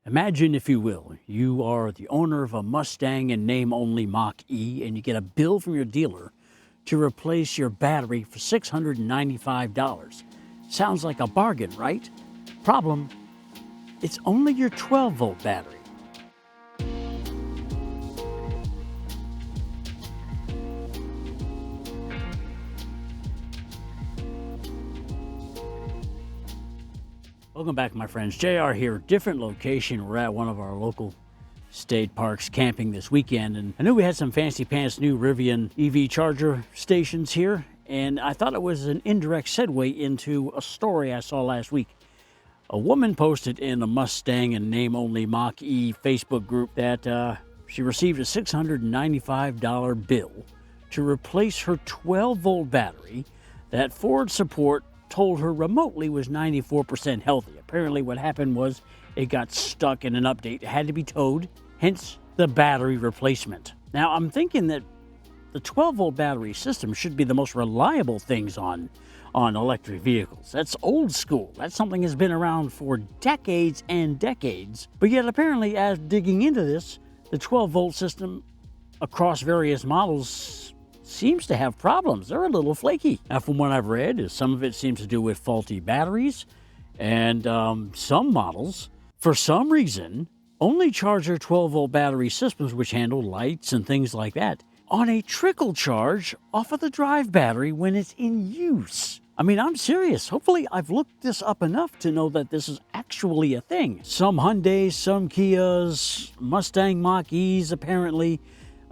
Imagine, if you will, you are the owner of a Mustang in name only Mach E, and you get a bill from your dealer to replace your battery for $695. Sounds like a bargain, right? Problem, it's only your 12-volt battery. Welcome back, my friends. JR here, different location. We're at one of our local state parks camping this weekend, and I knew we had some fancy pants new Rivian EV charger stations here, and I thought it was an indirect segue into a story I saw last week. A woman posted in the Mustang and name only Mach E Facebook group that she received a $695 bill to replace her 12-volt battery that Ford support told her remotely was 94% healthy. Apparently what happened was it got stuck in an update. It had to be towed, hence the battery replacement. Now I'm thinking that the 12-volt battery system should be the most reliable things on electric vehicles. That's old school. That's something that's been around for decades and decades. But yet apparently, as digging into this, the 12-volt system across various models seems to have problems. They're a little flaky. Now, from what I've read, some of it seems to do with faulty batteries, and some models, for some reason, only charge their 12-volt battery systems, which handle lights and things like that, on a trickle charge off of the drive battery when it's in use. I mean, I'm serious. Hopefully, I've looked this up enough to know that this is actually a thing. Some Hyundais, some Kias, Mustang Mach Es, apparently,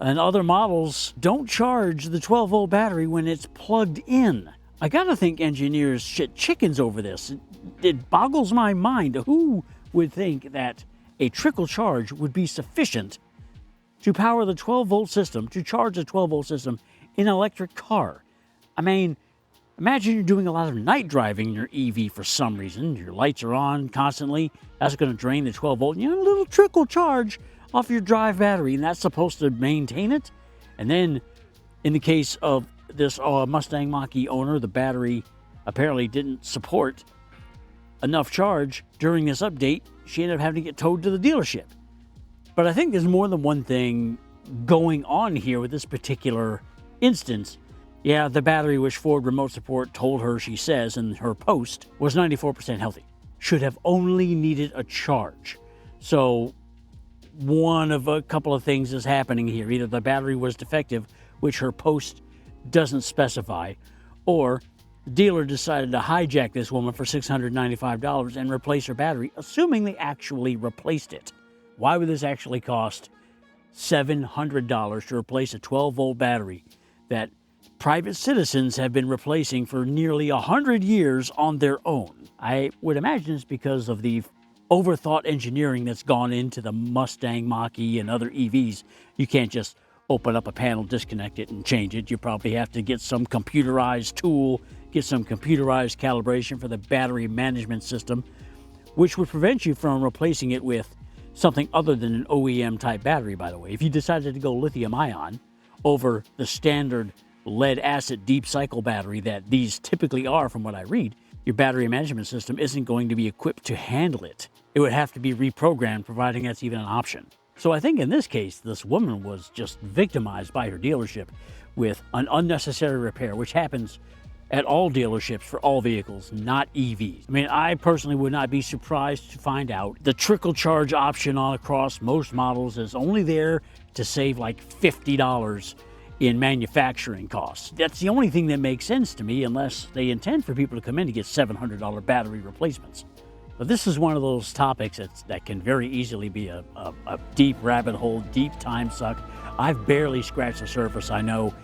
and other models don't charge the 12-volt battery when it's plugged in. I gotta think engineers shit chickens over this. It boggles my mind. Who would think that a trickle charge would be sufficient to power the 12-volt system, to charge the 12-volt system in an electric car? I mean, imagine you're doing a lot of night driving in your EV for some reason. Your lights are on constantly. That's going to drain the 12-volt. You know, a little trickle charge off your drive battery, and that's supposed to maintain it. And then, in the case of this Mustang Mach E owner, the battery apparently didn't support enough charge during this update. She ended up having to get towed to the dealership. But I think there's more than one thing going on here with this particular instance. Yeah, the battery, which Ford remote support told her, she says in her post, was 94% healthy. Should have only needed a charge. So one of a couple of things is happening here. Either the battery was defective, which her post doesn't specify, or the dealer decided to hijack this woman for $695 and replace her battery, assuming they actually replaced it. Why would this actually cost $700 to replace a 12-volt battery that private citizens have been replacing for nearly 100 years on their own? I would imagine it's because of the overthought engineering that's gone into the Mustang Mach E and other EVs. You can't just open up a panel, disconnect it, and change it. You probably have to get some computerized tool, get some computerized calibration for the battery management system, which would prevent you from replacing it with something other than an OEM type battery, by the way. If you decided to go lithium ion over the standard lead acid deep cycle battery that these typically are, from what I read, your battery management system isn't going to be equipped to handle it. It would have to be reprogrammed, providing that's even an option. So I think in this case, this woman was just victimized by her dealership with an unnecessary repair, which happens at all dealerships for all vehicles, not EVs. I mean, I personally would not be surprised to find out the trickle charge option across most models is only there to save like $50 in manufacturing costs. That's the only thing that makes sense to me, unless they intend for people to come in to get $700 battery replacements. But this is one of those topics that can very easily be a deep rabbit hole, deep time suck. I've barely scratched the surface. I know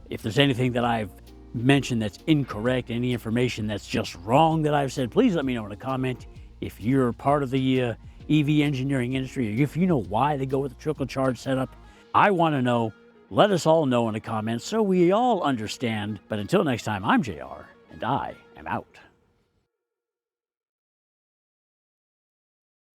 if there's anything that I've mentioned that's incorrect, any information that's just wrong that I've said, please let me know in a comment. If you're part of the EV engineering industry, or if you know why they go with the trickle charge setup, I want to know. Let us all know in the comments so we all understand. But until next time, I'm JR, and I am out.